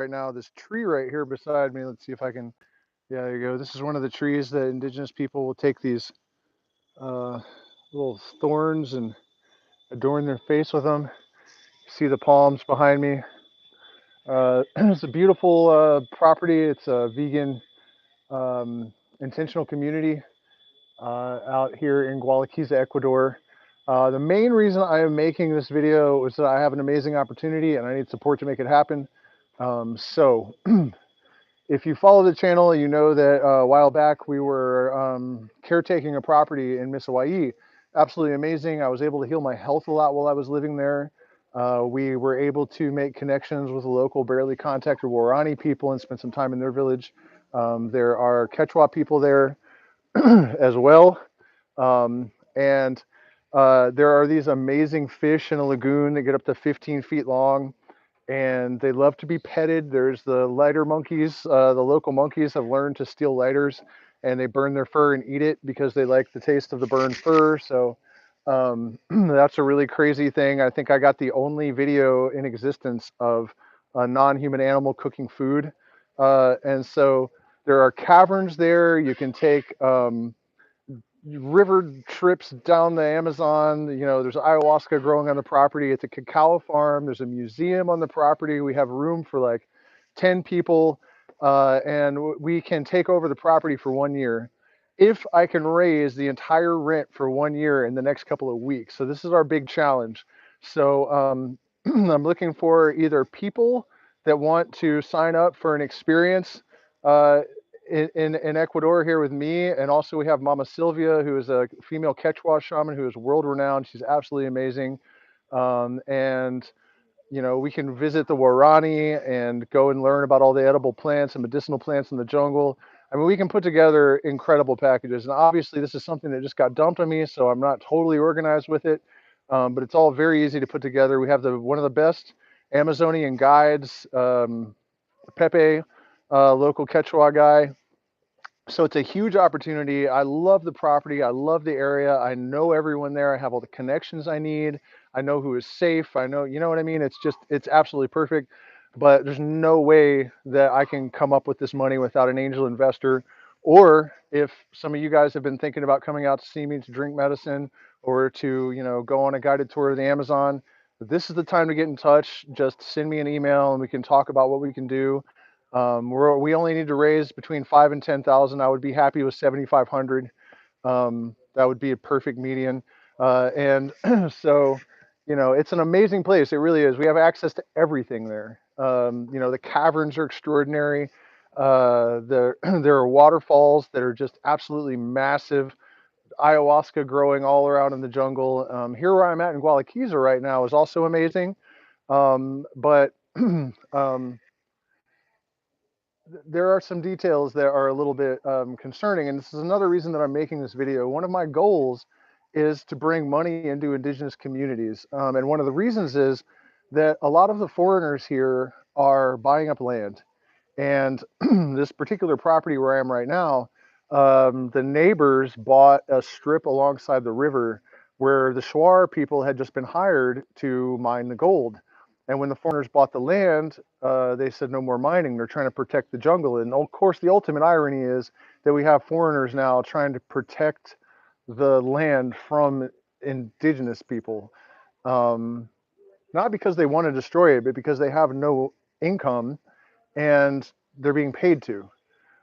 right now. This tree right here beside me. Let's see if I can. Yeah, there you go. This is one of the trees that indigenous people will take these uh, little thorns and adorn their face with them. See the palms behind me. It's a beautiful property. It's a vegan um, intentional community out here in Gualaquiza, Ecuador. The main reason I am making this video is that I have an amazing opportunity and I need support to make it happen. So if you follow the channel, you know that a while back we were caretaking a property in Miss Hawaii. Absolutely amazing. I was able to heal my health a lot while I was living there. We were able to make connections with the local barely contacted Warani people and spend some time in their village. There are Quechua people there as well. And there are these amazing fish in a lagoon that get up to 15 feet long, and they love to be petted. There's the lighter monkeys. The local monkeys have learned to steal lighters, and they burn their fur and eat it because they like the taste of the burned fur. So that's a really crazy thing. I think I got the only video in existence of a non-human animal cooking food. And so there are caverns there. You can take river trips down the Amazon. You know, there's ayahuasca growing on the property. It's a cacao farm. There's a museum on the property. We have room for like 10 people, and we can take over the property for 1 year if I can raise the entire rent for 1 year in the next couple of weeks. So this is our big challenge. So I'm looking for either people that want to sign up for an experience uh, in Ecuador here with me, and also we have Mama Sylvia, who is a female Quechua shaman who is world renowned. She's absolutely amazing, and you know, we can visit the Warani and go and learn about all the edible plants and medicinal plants in the jungle. I mean, we can put together incredible packages, and obviously this is something that just got dumped on me, so I'm not totally organized with it, but it's all very easy to put together. We have the one of the best Amazonian guides, Pepe, local Quechua guy. So it's a huge opportunity. I love the property. I love the area. I know everyone there. I have all the connections I need. I know who is safe. I know, you know what I mean? It's just, it's absolutely perfect. But there's no way that I can come up with this money without an angel investor. Or if some of you guys have been thinking about coming out to see me to drink medicine or to, you know, go on a guided tour of the Amazon, this is the time to get in touch. Just send me an email and we can talk about what we can do. We only need to raise between 5 and 10,000. I would be happy with 7,500. That would be a perfect median. And so, you know, it's an amazing place. It really is. We have access to everything there. You know, the caverns are extraordinary. There, there are waterfalls that are just absolutely massive. Ayahuasca growing all around in the jungle. Here where I'm at in Gualaquiza right now is also amazing. But there are some details that are a little bit concerning, and this is another reason that I'm making this video. One of my goals is to bring money into indigenous communities, and one of the reasons is that a lot of the foreigners here are buying up land, and this particular property where I am right now, the neighbors bought a strip alongside the river where the Shuar people had just been hired to mine the gold. And when the foreigners bought the land, they said no more mining. They're trying to protect the jungle. And of course, the ultimate irony is that we have foreigners now trying to protect the land from indigenous people. Um, Not because they want to destroy it, but because they have no income and they're being paid to,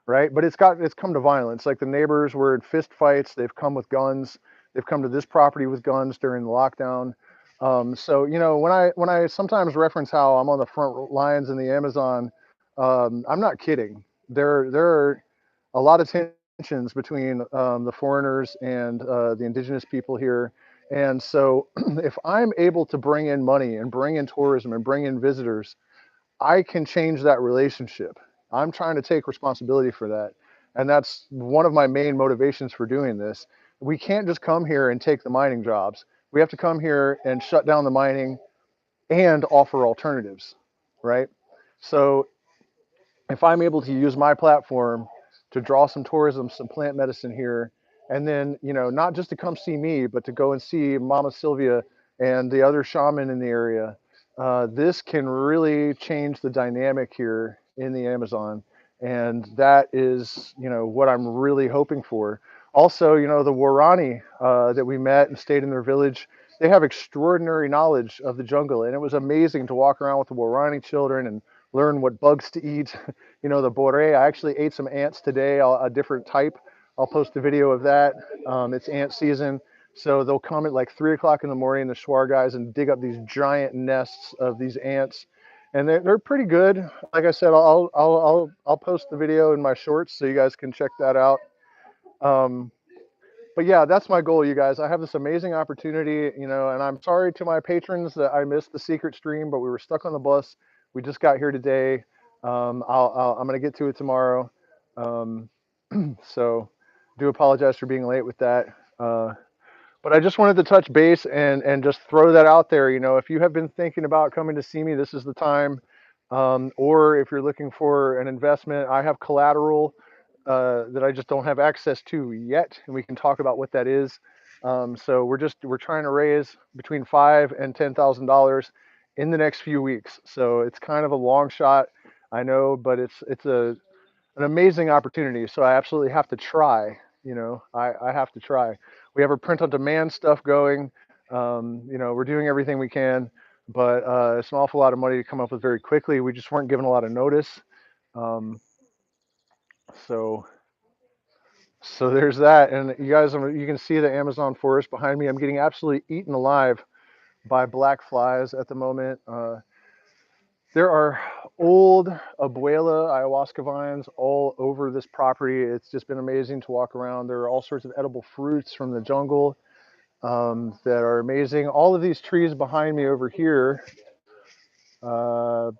right? But it's come to violence. Like the neighbors were in fist fights. They've come with guns. They've come to this property with guns during the lockdown. So you know, when I sometimes reference how I'm on the front lines in the Amazon, I'm not kidding. There are a lot of tensions between the foreigners and the indigenous people here. And so if I'm able to bring in money and bring in tourism and bring in visitors, I can change that relationship. I'm trying to take responsibility for that. And that's one of my main motivations for doing this. We can't just come here and take the mining jobs. We have to come here and shut down the mining and offer alternatives, right? So if I'm able to use my platform to draw some tourism, some plant medicine here, and then, you know, not just to come see me, but to go and see Mama Sylvia and the other shaman in the area, this can really change the dynamic here in the Amazon. And that is, what I'm really hoping for. Also, the Warani that we met and stayed in their village, they have extraordinary knowledge of the jungle. And it was amazing to walk around with the Warani children and learn what bugs to eat. The bore. I actually ate some ants today, a different type. I'll post a video of that. It's ant season. So they'll come at like 3 o'clock in the morning, the Shuar guys, and dig up these giant nests of these ants, and they're pretty good. Like I said, I'll post the video in my shorts so you guys can check that out. Um, but yeah, that's my goal, you guys. I have this amazing opportunity, and I'm sorry to my patrons that I missed the secret stream, but we were stuck on the bus. We just got here today. I'm gonna get to it tomorrow. Um, so do apologize for being late with that. But I just wanted to touch base and just throw that out there. If you have been thinking about coming to see me, this is the time. Or if you're looking for an investment, I have collateral that I just don't have access to yet, and we can talk about what that is. So we're trying to raise between $5,000 and $10,000 in the next few weeks. So it's kind of a long shot, I know, but it's an amazing opportunity. So I absolutely have to try. I have to try. We have our print on demand stuff going. We're doing everything we can, but it's an awful lot of money to come up with very quickly. We just weren't given a lot of notice. Um, so so there's that. And you guys, you can see the Amazon forest behind me. I'm getting absolutely eaten alive by black flies at the moment. There are old abuela ayahuasca vines all over this property. It's just been amazing to walk around. There are all sorts of edible fruits from the jungle that are amazing. All of these trees behind me over here, uh,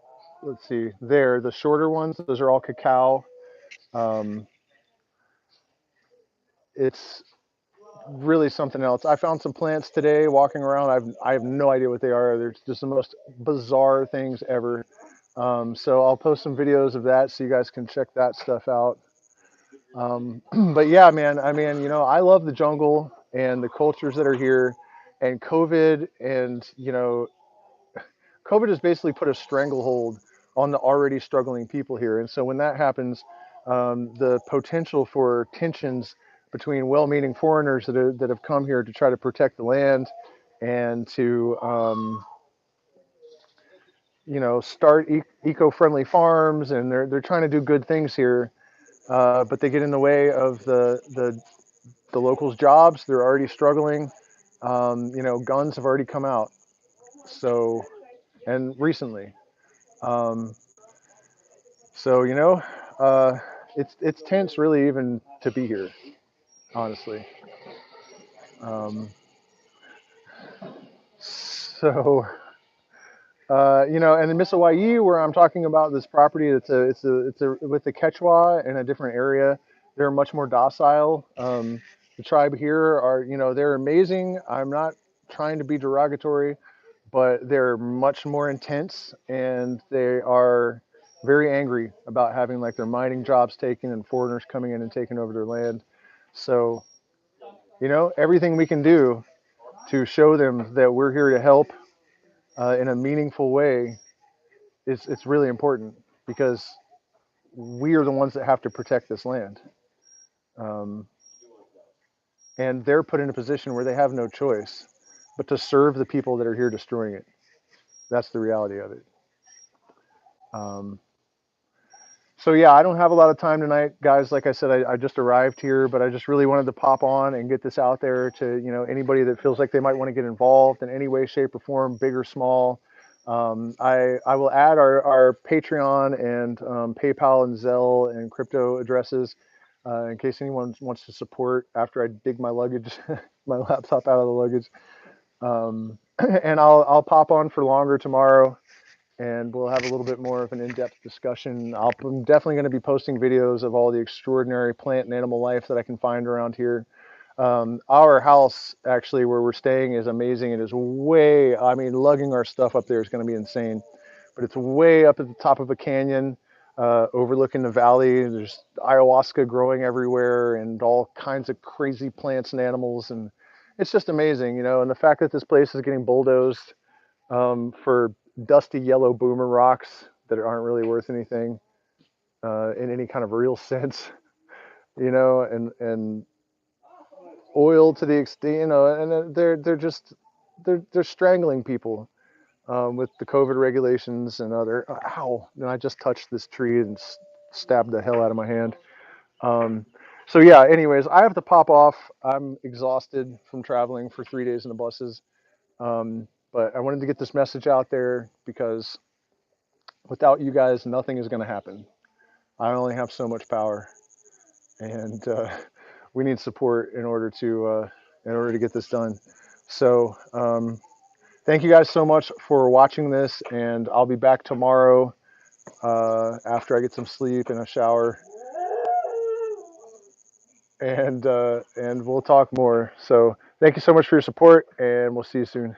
let's see, the shorter ones, those are all cacao. Um, it's really something else. I found some plants today walking around. I have no idea what they are. They're just the most bizarre things ever. So I'll post some videos of that so you guys can check that stuff out. But yeah, man, I mean, I love the jungle and the cultures that are here, and COVID has basically put a stranglehold on the already struggling people here. And so when that happens, the potential for tensions between well-meaning foreigners that have come here to try to protect the land and to, start eco-friendly farms, and they're trying to do good things here, but they get in the way of the locals' jobs. They're already struggling. Guns have already come out. So, and recently. Um, So, it's tense really even to be here, honestly. Um, so, and in Miss Hawaii, where I'm talking about this property, it's a with the Quechua in a different area. They're much more docile. The tribe here are, they're amazing. I'm not trying to be derogatory, but they're much more intense, and they are very angry about having like their mining jobs taken and foreigners coming in and taking over their land. So, everything we can do to show them that we're here to help in a meaningful way it's really important, because we are the ones that have to protect this land. Um, and they're put in a position where they have no choice but to serve the people that are here destroying it. That's the reality of it. Um, So yeah, I don't have a lot of time tonight, guys. Like I said, I just arrived here, but I just really wanted to pop on and get this out there to, anybody that feels like they might want to get involved in any way, shape, or form, big or small. I will add our Patreon and PayPal and Zelle and crypto addresses in case anyone wants to support after I dig my luggage, my laptop out of the luggage. And I'll pop on for longer tomorrow, and we'll have a little bit more of an in-depth discussion. I'm definitely going to be posting videos of all the extraordinary plant and animal life that I can find around here. Our house, actually, where we're staying is amazing. It is lugging our stuff up there is going to be insane. But it's way up at the top of a canyon, overlooking the valley. There's ayahuasca growing everywhere and all kinds of crazy plants and animals. And it's just amazing, And the fact that this place is getting bulldozed for dusty yellow boomer rocks that aren't really worth anything in any kind of real sense, you know, and oil to the extent, you know, and they're just they're strangling people with the COVID regulations and other. Ow! And I just touched this tree and stabbed the hell out of my hand. Um, so yeah. Anyways, I have to pop off. I'm exhausted from traveling for 3 days in the buses. But I wanted to get this message out there because without you guys, nothing is going to happen. I only have so much power, and we need support in order to get this done. So thank you guys so much for watching this, and I'll be back tomorrow after I get some sleep and a shower, and we'll talk more. So thank you so much for your support, and we'll see you soon.